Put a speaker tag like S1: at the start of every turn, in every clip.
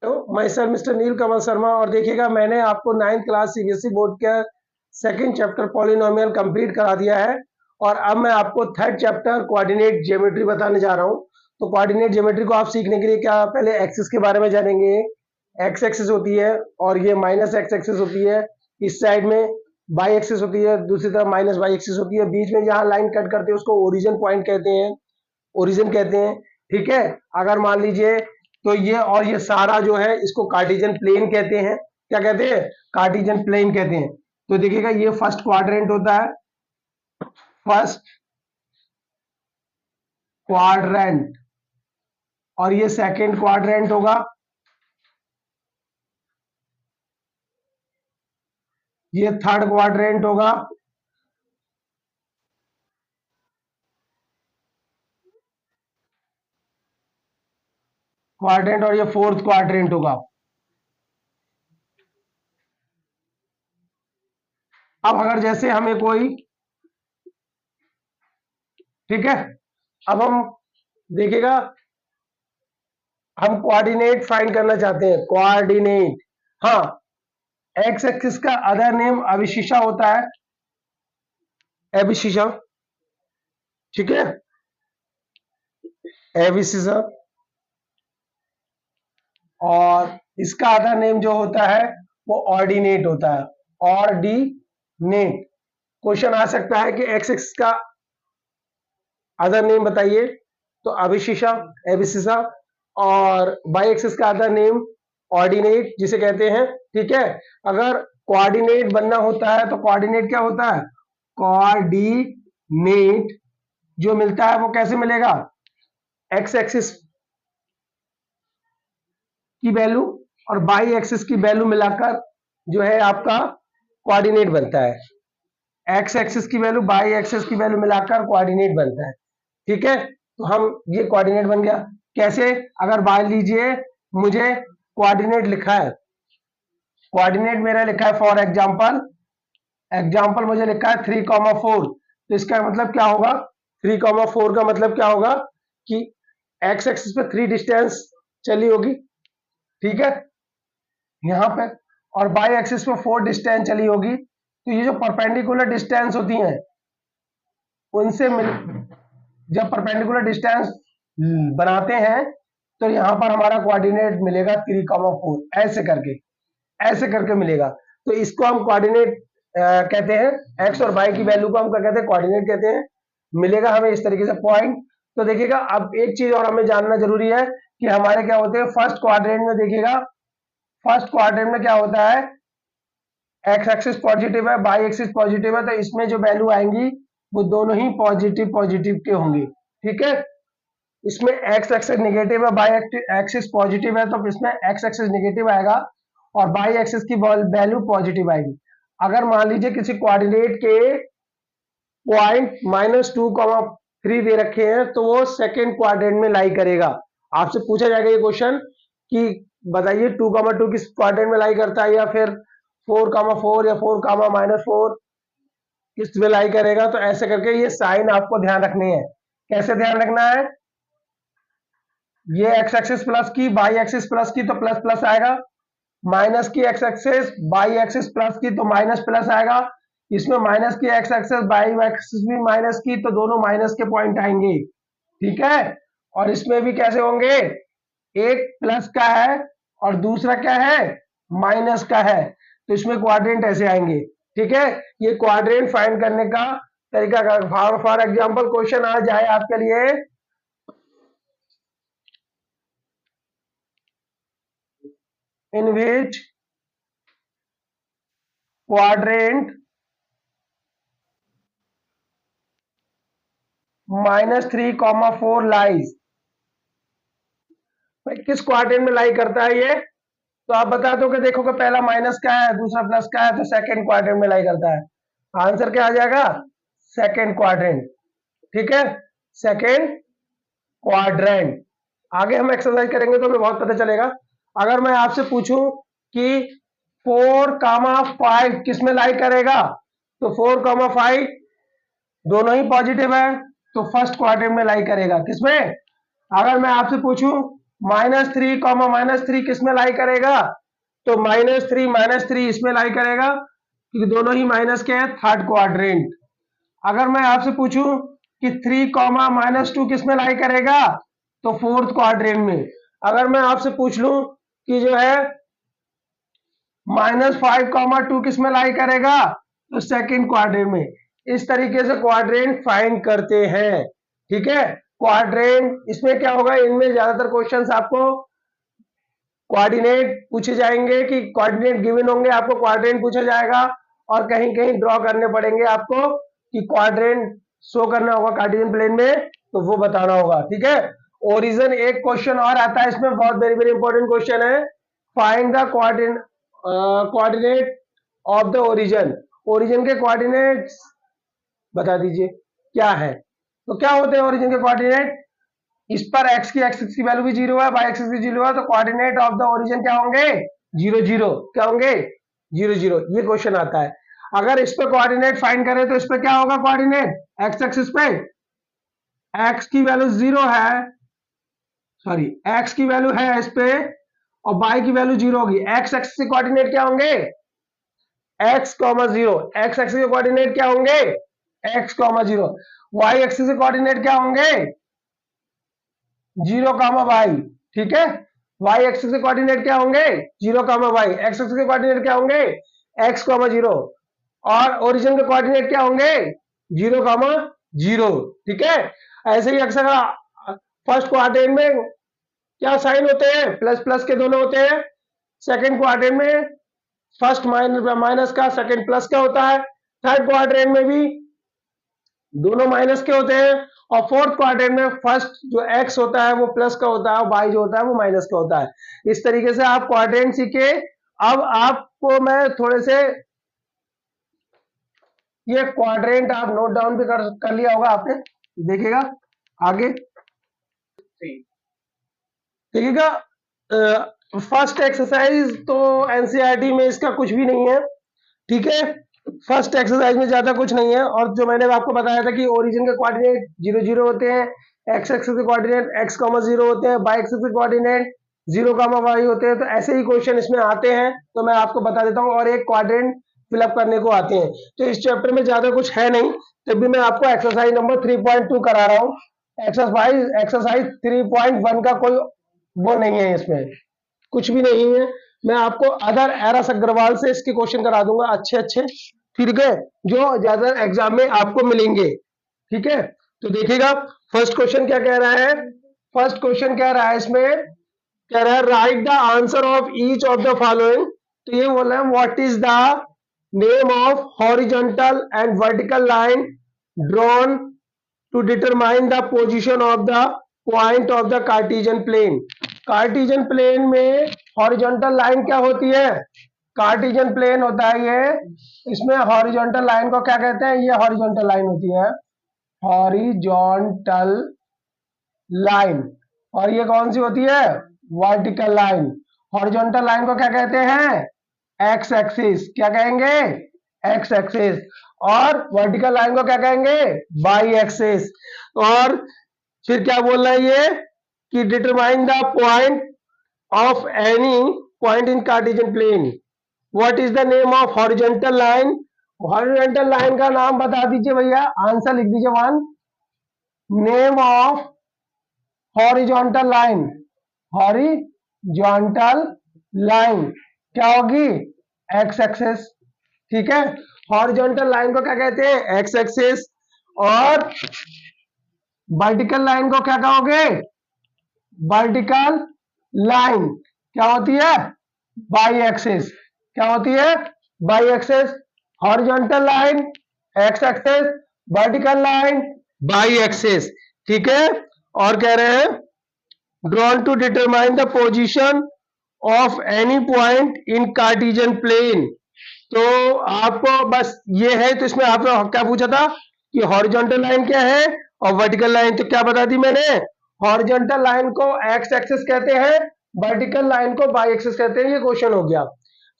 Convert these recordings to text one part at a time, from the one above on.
S1: तो मैं sir mister Neel Kamal Sharma, और देखिएगा मैंने आपको 9th क्लास सीबीएसई बोर्ड का सेकंड चैप्टर पॉलिनोमियल कंप्लीट करा दिया है। और अब मैं आपको थर्ड चैप्टर कोऑर्डिनेट ज्योमेट्री बताने जा रहा हूँ। तो कोऑर्डिनेट ज्योमेट्री को आप सीखने के लिए क्या पहले एक्सिस के बारे में जानेंगे। एक्स एक्सिस होती है और ये माइनस एक्स एक्सिस होती है। इस साइड में बाई एक्सिस होती है, दूसरी तरफ माइनस बाई एक्सिस होती है। बीच में जहाँ लाइन कट करते हैं उसको ओरिजिन पॉइंट कहते हैं, ओरिजिन कहते हैं। ठीक है, अगर मान लीजिए तो ये और ये सारा जो है इसको कार्टेशियन प्लेन कहते हैं। क्या कहते हैं? कार्टेशियन प्लेन कहते हैं। तो देखिएगा ये फर्स्ट क्वाड्रेंट होता है, फर्स्ट क्वाड्रेंट, और ये सेकंड क्वाड्रेंट होगा, ये थर्ड क्वाड्रेंट होगा, क्वाड्रेंट, और ये फोर्थ क्वाड्रेंट होगा। अब अगर जैसे हमें कोई, ठीक है, अब हम देखिएगा हम कोऑर्डिनेट फाइंड करना चाहते हैं, कोऑर्डिनेट। हाँ, एक्स एक्सिस का अदर नेम अविशिषा होता है, एबिसिसा। ठीक है, एबिसिसा। और इसका अदर नेम जो होता है वो ऑर्डिनेट होता है, ऑर्डिनेट। क्वेश्चन आ सकता है कि एक्स एक्सिस का अदर नेम बताइए, तो अविशिषा, एबिसिसा। और बाई एक्सिस का अदर नेम ऑर्डिनेट जिसे कहते हैं। ठीक है, अगर कोऑर्डिनेट बनना होता है तो कोऑर्डिनेट क्या होता है? कोऑर्डिनेट जो मिलता है वो कैसे मिलेगा? एक्स एक्सिस की वैल्यू और बाई एक्सिस की वैल्यू मिलाकर जो है आपका कोऑर्डिनेट बनता है। एक्स एक्सिस की वैल्यू बाई एक्सिस की वैल्यू मिलाकर कोऑर्डिनेट बनता है। ठीक है, तो हम ये कोऑर्डिनेट बन गया। कैसे? अगर मान लीजिए मुझे कोऑर्डिनेट लिखा है, कोऑर्डिनेट मेरा लिखा है फॉर एग्जांपल, एग्जांपल मुझे लिखा है 3,4। तो इसका मतलब क्या होगा? 3,4 का मतलब क्या होगा कि एक्स एक्सिस पे 3 डिस्टेंस चली होगी, ठीक है, यहां पे, और बाई एक्सिस पे 4 डिस्टेंस चली होगी। तो ये जो परपेंडिकुलर डिस्टेंस होती हैं उनसे मिल, जब परपेंडिकुलर डिस्टेंस बनाते हैं तो यहां पर हमारा कोऑर्डिनेट मिलेगा 3,4, ऐसे करके मिलेगा। तो इसको हम कोऑर्डिनेट कहते हैं। एक्स और वाई की वैल्यू को हम क्या कहते हैं? कोऑर्डिनेट कहते हैं। मिलेगा हमें इस तरीके से पॉइंट। तो देखिएगा अब एक चीज और हमें जानना जरूरी है कि हमारे क्या होते हैं फर्स्ट क्वाड्रेंट में। देखिएगा फर्स्ट क्वाड्रेंट में क्या होता है? एक्स एक्सिस पॉजिटिव है, बाई एक्सिस पॉजिटिव है, तो इसमें जो वैल्यू आएंगी वो दोनों ही पॉजिटिव पॉजिटिव के होंगे। ठीक है, इसमें एक्स एक्सिस नेगेटिव है, बाई एक्सिस पॉजिटिव है, तो इसमें एक्स एक्सिस नेगेटिव आएगा और बाई एक्सिस की वैल्यू पॉजिटिव आएगी। अगर मान लीजिए किसी कोऑर्डिनेट के पॉइंट -2,3 दे रखे हैं तो वो सेकेंड क्वाड्रेंट में लाई करेगा। आपसे पूछा जाएगा ये क्वेश्चन कि बताइए 2,2 किस क्वाड्रेंट में लाई करता है, या फिर 4,4 या 4,-4 किस में लाई करेगा। तो ऐसे करके ये साइन आपको ध्यान रखने हैं। कैसे ध्यान रखना है? ये एक्स एक्सिस प्लस की, बाई एक्सिस प्लस की तो प्लस प्लस आएगा, माइनस की x axis by axis plus की तो माइनस प्लस आएगा। इसमें माइनस की एक्स एक्सिस बाई एक्सिस भी माइनस की तो दोनों माइनस के पॉइंट आएंगे। ठीक है, और इसमें भी कैसे होंगे? एक प्लस का है और दूसरा क्या है? माइनस का है, तो इसमें क्वाड्रेंट ऐसे आएंगे। ठीक है, ये क्वाड्रेंट फाइंड करने का तरीका। फॉर एग्जांपल क्वेश्चन आ जाए आपके लिए, in which quadrant -3,4 lies, किस क्वाड्रेंट में लाई करता है ये? तो आप बता दो कि देखो कि पहला माइनस का है दूसरा प्लस का है, तो सेकंड क्वाड्रेंट में लाई करता है। आंसर क्या आ जाएगा? Second quadrant. ठीक है, सेकंड क्वाड्रेंट। आगे हम एक्सरसाइज करेंगे तो हमें बहुत पता चलेगा। अगर मैं आपसे पूछूं कि 4,5 किस में लाई करेगा, तो 4,5 दोनों ही पॉजिटिव है तो फर्स्ट क्वाड्रेंट में लाई करेगा। किसमें? अगर मैं आपसे पूछूं -3 -3 किस में लाई करेगा? तो -3 इसमें लाई करेगा, क्योंकि दोनों ही माइनस के हैं, थर्ड क्वाड्रेंट। अगर मैं आपसे पूछूं कि 3 -2 किस में लाई करेगा? तो फोर्थ क्वाड्रेंट में। अगर मैं आपसे पूछ लूं कि जो है -5 2 किस में लाई करेगा? तो सेकंड क्वाड्रेंट में। इस तरीके से क्वाड्रेंट फाइंड करते हैं, ठीक है। क्वाड्रेंट इसमें क्या होगा, इनमें ज्यादातर क्वेश्चंस आपको कोऑर्डिनेट पूछे जाएंगे, कि कोऑर्डिनेट गिवन होंगे, आपको क्वाड्रेंट पूछा जाएगा, और कहीं कहीं ड्रॉ करने पड़ेंगे आपको, कि क्वाड्रेंट शो करना होगा कार्टेशियन प्लेन में, तो वो बताना होगा, ठीक है। ओरिजिन एक क्वेश्चन और आता है इसमें, बहुत वेरी वेरी इंपॉर्टेंट क्वेश्चन है, find the coordinate of the origin. Origin के कोऑर्डिनेट्स बता दीजिए क्या है। तो क्या होते हैं ओरिजिन के कोऑर्डिनेट? इस पर x की एक्सिस की वैल्यू भी 0 है, y एक्सिस भी 0 है, तो कोऑर्डिनेट ऑफ द ओरिजिन क्या होंगे? 0 0। क्या होंगे? 0 0। ये क्वेश्चन आता है। अगर इस पे कोऑर्डिनेट फाइंड करें तो इस पे क्या होगा कोऑर्डिनेट? x एक्सिस पे x की वैल्यू 0 है, सॉरी x की वैल्यू है इस पे, और y की वैल्यू 0 होगी। x एक्सिस के कोऑर्डिनेट क्या होंगे? x, 0। x एक्सिस के कोऑर्डिनेट क्या होंगे? x, 0। y एक्सिस के कोऑर्डिनेट क्या होंगे? 0, y, ठीक है। y एक्सिस के कोऑर्डिनेट क्या होंगे? 0, y। x एक्सिस के कोऑर्डिनेट क्या होंगे? x, 0। और ओरिजिन के कोऑर्डिनेट क्या होंगे? 0, 0, ठीक है। ऐसे ही अक्सर फर्स्ट क्वाड्रेंट में क्या साइन होते हैं? प्लस प्लस के दोनों होते हैं। सेकंड क्वाड्रेंट में फर्स्ट माइनस का, सेकंड प्लस का होता है। थर्ड क्वाड्रेंट में भी दोनों माइनस के होते हैं, और फोर्थ क्वाड्रेंट में फर्स्ट जो x होता है वो प्लस का होता है, और y जो होता है वो माइनस का होता है। इस तरीके से आप क्वाड्रेंट सीखे। अब आपको मैं थोड़े से, ये क्वाड्रेंट आप नोट डाउन भी कर लिया होगा आपने, देखिएगा आगे, देखिएगा। फर्स्ट एक्सरसाइज तो एनसीईआरटी में इसका कुछ भी नहीं है, ठीक है। फर्स्ट एक्सरसाइज में ज्यादा कुछ नहीं है, और जो मैंने आपको बताया था कि ओरिजिन के कोऑर्डिनेट 0 0 होते हैं, x एक्सिस के कोऑर्डिनेट x, 0 होते हैं, y एक्सिस के कोऑर्डिनेट 0, y होते हैं। तो ऐसे ही क्वेश्चन इसमें आते हैं, तो मैं आपको बता देता हूँ, और एक क्वाड्रेंट फिलअप करने को आते हैं। तो इस चैप्टर में ज्यादा कुछ है नहीं, तब भी मैं आपको एक्सरसाइज नंबर 3.2 करा रहा हूँ। एक्सरसाइज 3.1 का कोई वो नहीं है, इसमें कुछ भी नहीं है। मैं आपको अदर एरस अग्रवाल से इसके क्वेश्चन करा दूंगा अच्छे अच्छे, ठीक है, जो ज्यादा एग्जाम में आपको मिलेंगे, ठीक है। तो देखिएगा फर्स्ट क्वेश्चन क्या कह रहा है। फर्स्ट क्वेश्चन कह रहा है इसमें, कह रहा है write the answer of each of the following. तो ये बोला है what is the name of horizontal and vertical line drawn to determine the position of the point of the Cartesian plane. Cartesian plane में horizontal line क्या होती है? Cartesian plane होता है ये, इसमें हॉरिजॉन्टल लाइन को क्या कहते हैं? ये हॉरिजॉन्टल लाइन होती है, हॉरिजॉन्टल लाइन। और ये कौन सी होती है? Vertical line. हॉरिजॉन्टल लाइन को क्या कहते हैं? X axis. क्या कहेंगे? X axis. और वर्टिकल लाइन को क्या कहेंगे? Y axis. और फिर क्या बोल रहा है ये, कि determine the point of any point in Cartesian plane. What is the name of horizontal line? Horizontal line का नाम बता दीजिए भैया, आंसर लिख दीजिए 1। Name of horizontal line, horizontal line क्या होगी? एक्स एक्सिस, ठीक है। हॉरिजॉन्टल लाइन को क्या कहते हैं? X axis. और वर्टिकल लाइन को क्या कहोगे? वर्टिकल लाइन क्या होती है? Y axis. क्या होती है? Y axis. Horizontal line x axis, vertical line y axis, ठीक है। और कह रहे हैं drawn to determine the position of any point in Cartesian plane. तो आपको बस ये है, तो इसमें आपने क्या पूछा था कि हॉरिजॉन्टल लाइन क्या है और वर्टिकल लाइन, तो क्या बता दी मैंने? हॉरिजॉन्टल लाइन को एक्स एक्सिस कहते हैं, वर्टिकल लाइन को वाई एक्सिस कहते हैं। ये क्वेश्चन हो गया।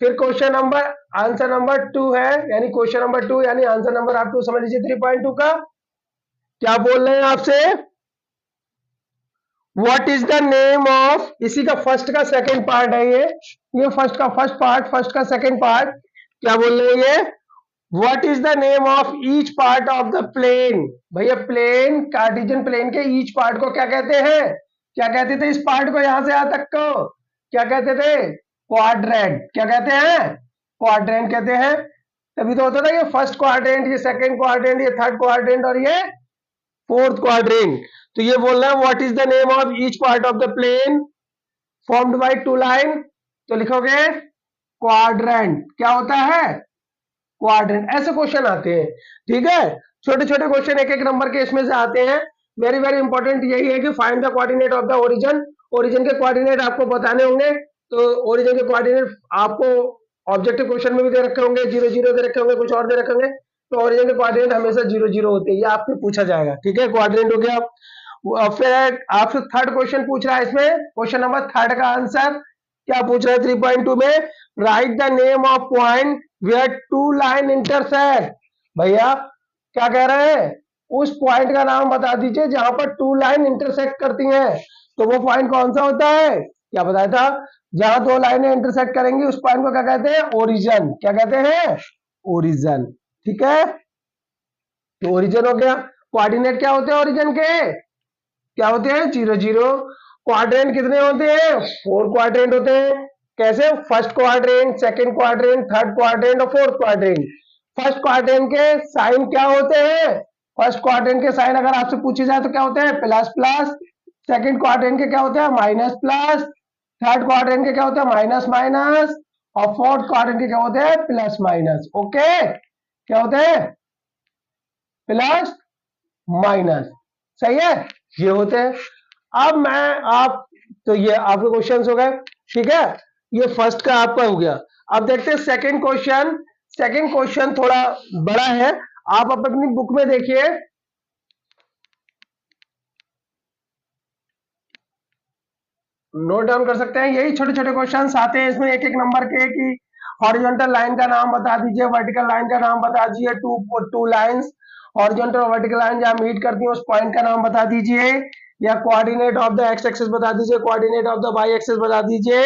S1: फिर क्वेश्चन नंबर, आंसर नंबर 2 है, यानी क्वेश्चन नंबर 2 यानी आंसर नंबर आप 2 समझ लीजिए 3.2 का। क्या बोल रहे हैं आपसे? What is the name of, इसी का फर्स्ट का सेकंड पार्ट है ये फर्स्ट का फर्स्ट पार्ट, फर्स्ट का सेकंड पार्ट क्या बोल रहे हैं ये, what is the name of each part of the plane. भैया प्लेन, कार्टेशियन प्लेन के ईच पार्ट को क्या कहते हैं, क्या कहते थे इस पार्ट को, यहां से यहां तक को क्या कहते थे, क्वाड्रेंट। क्या कहते हैं, क्वाड्रेंट कहते हैं। तभी तो होता था ये फर्स्ट क्वाड्रेंट, ये सेकंड क्वाड्रेंट, ये थर्ड क्वाड्रेंट और ये फोर्थ क्वाड्रेंट। तो ये बोल रहा है what is the name of each part of the plane formed by two line, तो लिखोगे क्वाड्रेंट। क्या होता है, क्वाड्रेंट। ऐसे क्वेश्चन आते हैं, ठीक है। छोटे छोटे क्वेश्चन एक एक नंबर के इसमें से आते हैं। वेरी वेरी इंपॉर्टेंट यही है कि find the coordinate of the origin. Origin के कोऑर्डिनेट आपको बताने होंगे, तो ओरिजिन के कोऑर्डिनेट आपको ऑब्जेक्टिव क्वेश्चन में भी दे रखे होंगे, 0 0 दे रखे होंगे, कुछ और दे रखे होंगे। तो ओरिजिन के कोऑर्डिनेट हमेशा 0 0 होते हैं, ये आपसे पूछा जाएगा, ठीक है। कोऑर्डिनेट हो गया। फिर आपसे थर्ड क्वेश्चन पूछ रहा है इसमें, क्वेश्चन नंबर थर्ड का आंसर क्या पूछ रहा है 3.2 में, write the name of point where two line intersect. भैया क्या कह रहे हैं, उस पॉइंट का नाम बता दीजिए जहां पर टू लाइन इंटरसेक्ट करती हैं। तो वो पॉइंट कौन सा होता है, क्या बताया था, जहां दो लाइनें इंटरसेक्ट करेंगी उस पॉइंट को क्या कहते हैं, ओरिजिन। क्या कहते हैं, ओरिजिन, ठीक है। तो ओरिजिन हो गया। कोऑर्डिनेट क्या होते हैं ओरिजिन के, क्या होते हैं, 0 0। क्वाड्रेंट कितने होते हैं, 4 क्वाड्रेंट होते हैं। कैसे, first quadrant, second quadrant, third quadrant और फोर्थ क्वाड्रेंट। फर्स्ट क्वाड्रेंट के साइन क्या होते हैं, फर्स्ट क्वाड्रेंट के साइन अगर आपसे पूछे जाए तो क्या होते हैं, प्लस प्लस। सेकंड क्वाड्रेंट के क्या होते हैं, माइनस प्लस। थर्ड क्वाड्रेंट के क्या होते हैं, माइनस माइनस। और फोर्थ क्वाड्रेंट के क्या होते हैं, प्लस माइनस। ओके, क्या होते हैं, प्लस माइनस, सही है, ये होते हैं। अब मैं आप, तो ये आपके क्वेश्चंस हो गए, ठीक है। ये फर्स्ट का आपका हो गया। अब देखते हैं सेकंड क्वेश्चन। सेकंड क्वेश्चन थोड़ा बड़ा है, आप अपनी बुक में देखिए, नोट डाउन कर सकते हैं। यही छोटे छोटे क्वेश्चन आते हैं इसमें एक एक नंबर के, कि हॉरिजॉन्टल लाइन का नाम बता दीजिए, वर्टिकल लाइन का नाम बता दीजिए, टू लाइंस हॉरिजॉन्टल और वर्टिकल लाइन जहां मीट करती है उस पॉइंट का नाम बता दीजिए, या coordinate of the X axis बता दीजिए, coordinate of the Y axis बता दीजिए,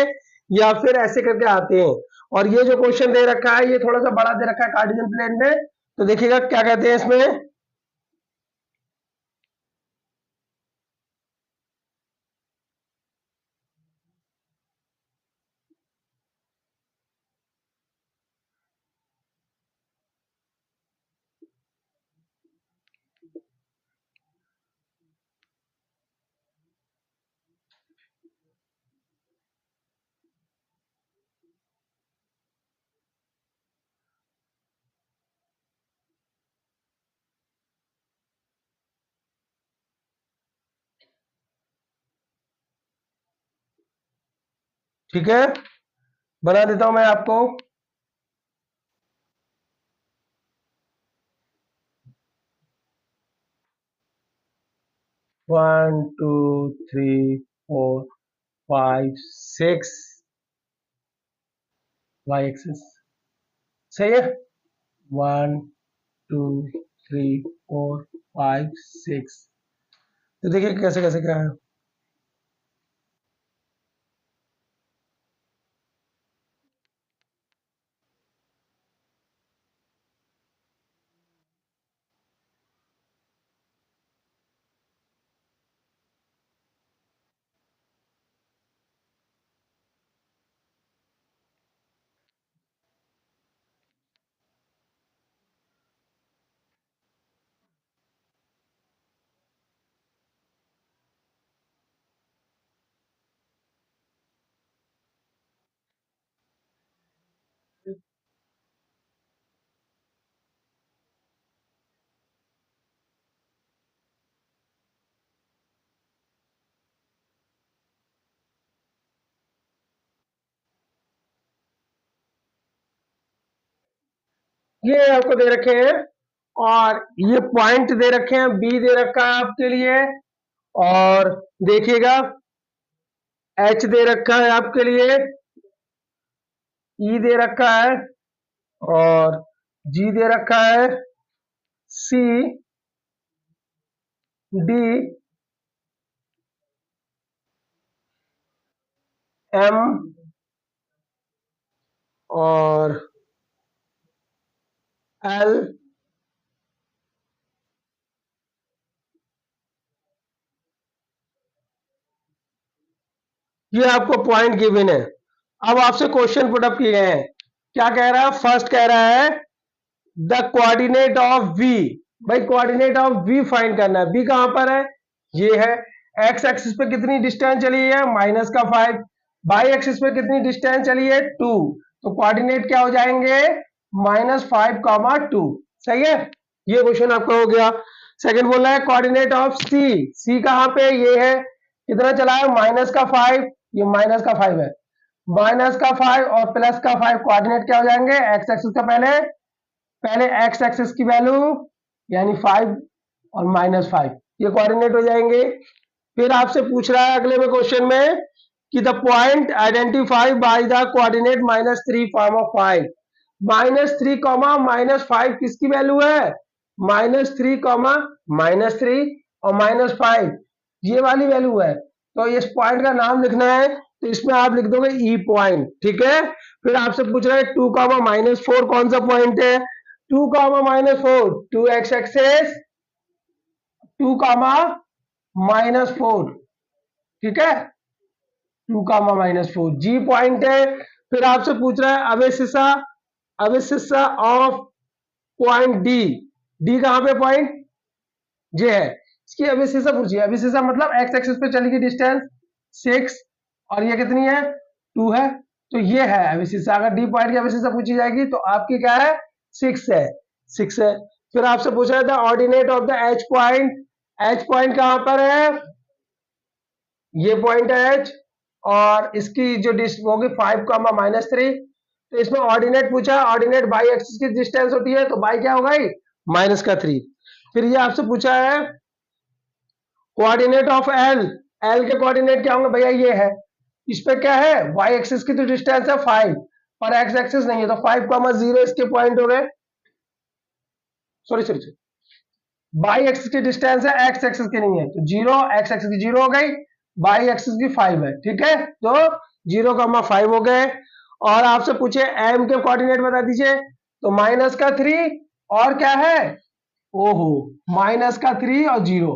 S1: या फिर ऐसे करके आते हैं। और ये जो क्वेश्चन दे रखा है ये थोड़ा सा बड़ा दे रखा है कार्टेशियन प्लेन में, तो देखिएगा क्या कहते हैं इसमें। ठीक है, बना देता हूं मैं आपको। 1 2 3 4 5 6 वाई एक्सिस, सही है। 1 2 3 4 5 6। तो देखिए कैसे कैसे क्या है। ये आपको दे रखे हैं, और ये पॉइंट दे रखे हैं, बी दे रखा है आपके लिए, और देखिएगा एच दे रखा है आपके लिए, ई दे रखा है, और जी दे रखा है, सी, डी, m और l ये आपको पॉइंट गिवन है। अब आपसे क्वेश्चन पुटअप किए गए हैं। क्या कह रहा है? फर्स्ट कह रहा है द कोऑर्डिनेट ऑफ v। भाई कोऑर्डिनेट ऑफ v फाइंड करना है। v कहां पर है? ये है। एक्स एक्सिस पे कितनी डिस्टेंस चली है? माइनस का 5। बाई एक्सिस पे कितनी डिस्टेंस चली है? 2। तो कोऑर्डिनेट क्या हो जाएंगे? -5, 2। सही है, ये क्वेश्चन आपका हो गया। सेकंड बोल रहा है कोऑर्डिनेट ऑफ c। c कहां पे? ये है। कितना चला है? -5। ये -5 है। -5 और +5 कोऑर्डिनेट क्या हो जाएंगे? एक्स एक्सिस का पहले पहले एक्स एक्सिस की वैल्यू यानी 5 और -5 ये कोऑर्डिनेट हो जाएंगे। फिर आपसे पूछ रहा है अगले में क्वेश्चन में कि the point identify by the coordinate -3, 5। -3, -5 किसकी वैल्यू है? -3, -3 और -5 ये वाली वैल्यू है। तो इस पॉइंट का नाम लिखना है, तो इसमें आप लिख दोगे ई पॉइंट। ठीक है। फिर आपसे पूछ रहा है 2, -4 कौन सा पॉइंट है? 2, -4 2 एक्स एक्सेस 2, -4। ठीक है, 2, -4 जी पॉइंट है। फिर आपसे पूछ रहा है अबसिस्सा ऑफ पॉइंट डी। डी कहां पे पॉइंट? जे है। इसकी अबसिस्सा पूछिए। अबसिस्सा मतलब एक्स एक्सिस पे चली डिस्टेंस 6 और ये कितनी है? 2 है। तो ये है अबसिस्सा। अगर डी पॉइंट की अबसिस्सा पूछी जाएगी तो आपकी क्या है? 6 है। 6 है। फिर आपसे पूछा था ordinate of the H point. H point कहां पर है? ये पॉइंट है एच, और इसकी जो होगी 5, -3। तो इसमें ऑर्डिनेट पूछा। ऑर्डिनेट बाई एक्सिस की डिस्टेंस होती है, तो बाई क्या होगा? -3। फिर ये आपसे पूछा है कोऑर्डिनेट ऑफ एल। एल के कोऑर्डिनेट क्या होंगे भैया? ये है। इस पे क्या है? वाई एक्सिस की तो डिस्टेंस है 5 और एक्स एक्सिस नहीं है, तो 5, 0 इसके पॉइंट हो गए। Sorry sorry sorry, by axis की डिस्टेंस है, एक्स एक्सिस की नहीं है, तो 0 एक्स एक्सिस की 0 हो गई, बाई एक्सिस की 5 है। ठीक है, तो 0, 5 हो गए। और आपसे पूछे एम के कोऑर्डिनेट बता दीजिए, तो -3 और क्या है? ओहो, -3 और 0।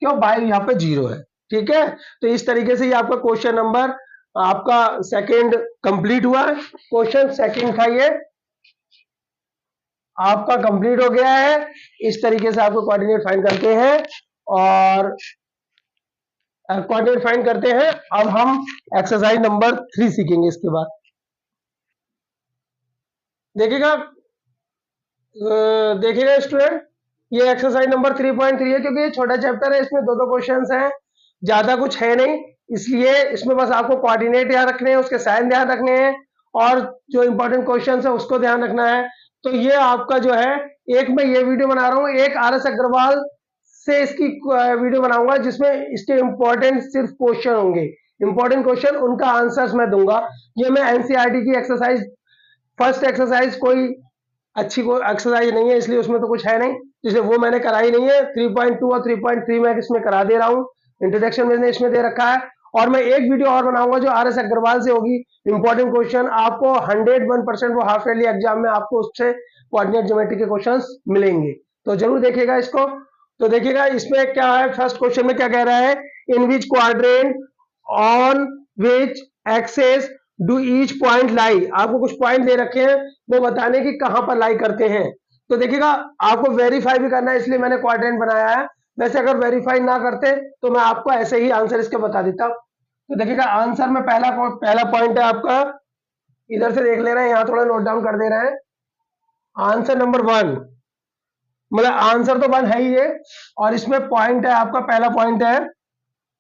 S1: क्यों? बाई यहाँ पे 0 है। ठीक है, तो इस तरीके से ये आपका क्वेश्चन नंबर आपका सेकंड कंप्लीट हुआ। क्वेश्चन सेकंड था ये आपका कंप्लीट हो गया है। इस तरीके से आपको कोऑर्डिनेट फाइंड करते हैं, और कोऑर्डिनेट फाइंड करते हैं। अब हम एक्सरसाइज नंबर 3 सीखेंगे इसके बाद। देखिएगा देखिएगा स्टूडेंट, ये एक्सरसाइज नंबर 3.3 है, क्योंकि ये छोटा चैप्टर है, इसमें 2 क्वेश्चंस हैं, ज्यादा कुछ है नहीं, इसलिए इसमें बस आपको कोऑर्डिनेट याद रखने हैं, उसके साइन ध्यान रखने हैं, और जो इंपॉर्टेंट क्वेश्चंस है उसको ध्यान रखना है। तो ये आपका जो है, एक मैं ये वीडियो बना रहा हूँ, एक RS अग्रवाल से इसकी वीडियो बनाऊंगा, जिसमें इसके इंपॉर्टेंट सिर्फ क्वेश्चन होंगे। इंपॉर्टेंट क्वेश्चन, उनका आंसर्स मैं दूंगा। ये मैं एनसीईआरटी की एक्सरसाइज, फर्स्ट एक्सरसाइज कोई अच्छी कोई एक्सरसाइज नहीं है, इसलिए उसमें तो कुछ है नहीं, इसलिए वो मैंने कराई नहीं है। 3.2 और 3.3 मैं इसमें करा दे रहा हूँ, इंट्रोडक्शन मैंने इसमें दे रखा है। और मैं एक वीडियो और बनाऊंगा जो RS अग्रवाल से होगी, इंपॉर्टेंट क्वेश्चन आपको 101% वो हाफ ईयरली एग्जाम में आपको उससे कोऑर्डिनेट ज्योमेट्री के क्वेश्चंस मिलेंगे, तो जरूर देखिएगा इसको। तो देखिएगा इसमें क्या है, फर्स्ट क्वेश्चन में क्या कह रहा है, in which quadrant on which axis do each point lie. आपको कुछ पॉइंट दे रखे हैं, वो बताने की कहां पर लाई करते हैं। तो देखिएगा आपको वेरीफाई भी करना है, इसलिए मैंने क्वाड्रेंट बनाया है। वैसे अगर वेरीफाई ना करते तो मैं आपको ऐसे ही आंसर इसके बता देता। तो देखिएगा आंसर में पहला पॉइंट है आपका, इधर से देख ले रहे हैं, यहाँ थोड़ा नोट डाउन कर दे रहे हैं। आंसर नंबर 1, मतलब आंसर तो 1 है ही ये, और इसमें पॉइंट है आपका, पहला पॉइंट है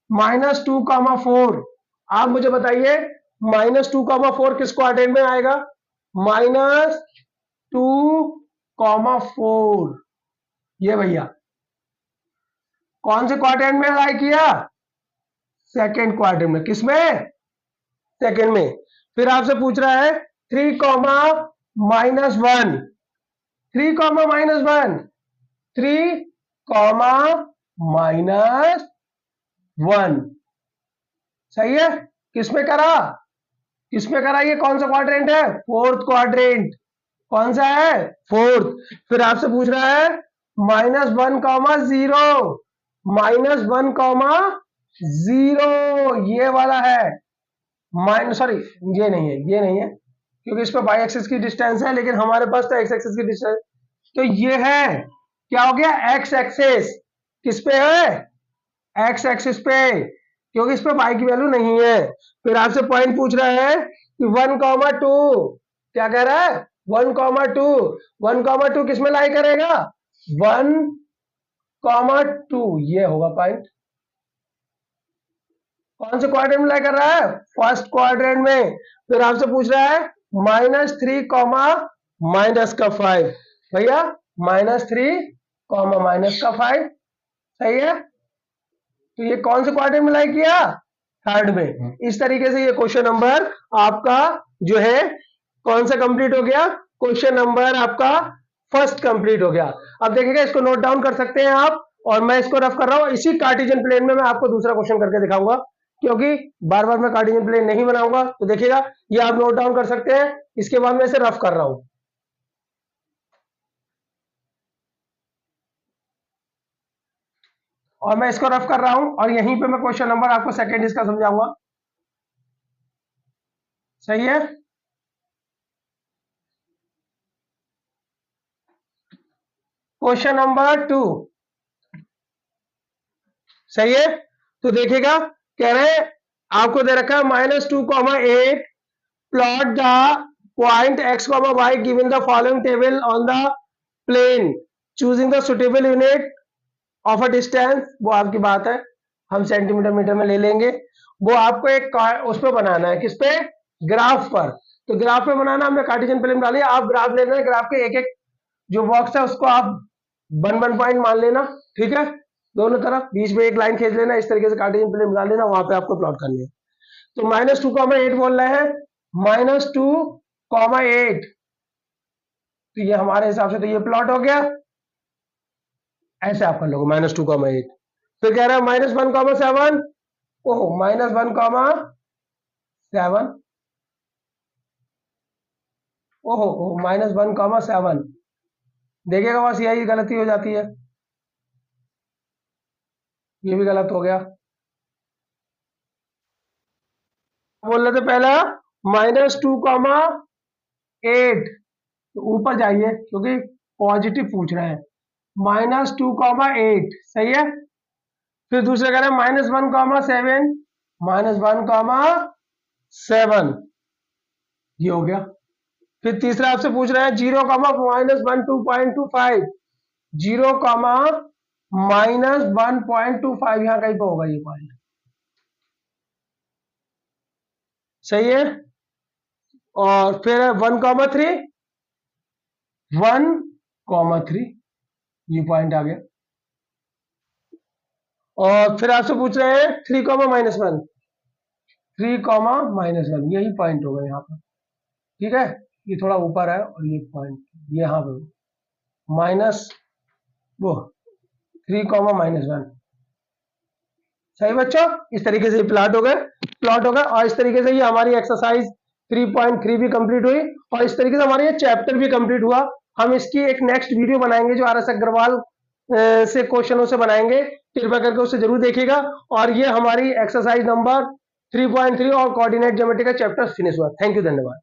S1: -2, 4। आप मुझे बताइए -2, 4 किस क्वाड्रेंट में आएगा? -2, 4 ये भैया कौन से क्वाड्रेंट में लाई किया? सेकेंड क्वाड्रेंट में। किसमें? सेकेंड में। फिर आपसे पूछ रहा है 3, -1। 3, -1 3, -1 सही है। किसमें करा? किसमें करा, ये कौन सा क्वाड्रेंट है, फोर्थ क्वाड्रेंट, कौन सा है, फोर्थ। फिर आपसे पूछ रहा है -1,0, -1,0, ये वाला है माइनस, सॉरी ये नहीं है, ये नहीं है, क्योंकि इस पर वाई एक्सिस की डिस्टेंस है, लेकिन हमारे पास तो एक्स एक्सिस की डिस्टेंस, तो ये है क्या हो गया, एक्स एक्सिस। किस पे है, एक्स एक्सिस पे, क्योंकि इस पे वाई की वैल्यू नहीं है। फिर आपसे पॉइंट पूछ रहा है कि 1,2, क्या कह रहा है, 1,2, 1,2 किस में लाई करेगा, 1,2, ये होगा पॉइंट। कौन से क्वाड्रेंट में लाई कर रहा है, फर्स्ट क्वाड्रेंट में। फिर आपसे पूछ रहा है -3, -5, भैया -3, -5, सही है। तो ये कौन से क्वाड्रेंट में लाई किया, थर्ड में। इस तरीके से ये क्वेश्चन नंबर आपका जो है कौन सा कंप्लीट हो गया, क्वेश्चन नंबर आपका फर्स्ट कंप्लीट हो गया। अब देखिएगा, इसको नोट डाउन कर सकते हैं आप, और मैं इसको रफ कर रहा हूं। इसी कार्टेशियन प्लेन में मैं आपको दूसरा क्वेश्चन करके दिखाऊंगा, क्योंकि बार बार मैं कार्टेशियन प्लेन नहीं बनाऊंगा। तो देखिएगा, ये आप नोट डाउन कर सकते हैं, इसके बाद मैं इसे रफ कर रहा हूं। और मैं इसको रफ कर रहा हूं, और यहीं पे मैं क्वेश्चन नंबर आपको सेकंड इसका समझाऊंगा, सही है। क्वेश्चन नंबर 2, सही है। तो देखिएगा, कह रहे हैं आपको दे रखा है -2,8, plot the point x, y given the following table on the plane, choosing the suitable unit of a distance. वो आपकी बात है, हम सेंटीमीटर मीटर में ले लेंगे। वो आपको एक उस पर बनाना है, किस पे, ग्राफ पर। तो ग्राफ पे बनाना, हमने कार्टेशियन प्लेन डाली, आप ग्राफ लेना है, ग्राफ के एक एक जो बॉक्स है उसको आप 1 पॉइंट मान लेना, ठीक है, दोनों तरफ बीच में एक लाइन खींच लेना, इस तरीके से कार्टेशियन प्लेन बना लेना, वहां पे आपको प्लॉट करनी है। तो -2,8 बोल रहे हैं, -2,8, तो ये हमारे हिसाब से तो ये प्लॉट हो गया, ऐसे आप कर लोगे -2,8। फिर कह रहा है -1,7, ओह -1,7, ओहो -1,7, देखिएगा बस यही गलती हो जाती है, ये भी गलत हो गया। बोल रहे थे पहला -2,8, तो ऊपर जाइए क्योंकि पॉजिटिव पूछ रहे हैं, -2,8, सही है। फिर दूसरा कह रहे हैं -1,7, -1,7, ये हो गया। फिर तीसरा आपसे पूछ रहे हैं 0, -1,2.25, 0, -1.25, यहां कहीं पे होगा ये पॉइंट, सही है। और फिर 1,3, 1,3, ये पॉइंट आ गया। और फिर आपसे पूछ रहे हैं 3, -1, 3, -1, यही पॉइंट होगा यहाँ पर, ठीक है। ये थोड़ा ऊपर है, और ये पॉइंट यहाँ पे माइनस वो 3, -1, सही बच्चों। इस तरीके से प्लॉट हो गए, और इस तरीके से ये हमारी एक्सरसाइज 3.3 भी कंप्लीट हुई, और इस तरीके से हमारा ये चैप्टर भी कंप्लीट हुआ। हम इसकी एक नेक्स्ट वीडियो बनाएंगे जो RS अग्रवाल से क्वेश्चनों से बनाएंगे, कृपया करके उसे जरूर देखिएगा। और ये हमारी एक्सरसाइज नंबर 3.3 और कोऑर्डिनेट ज्योमेट्री का चैप्टर फिनिश हुआ। थैंक यू, धन्यवाद।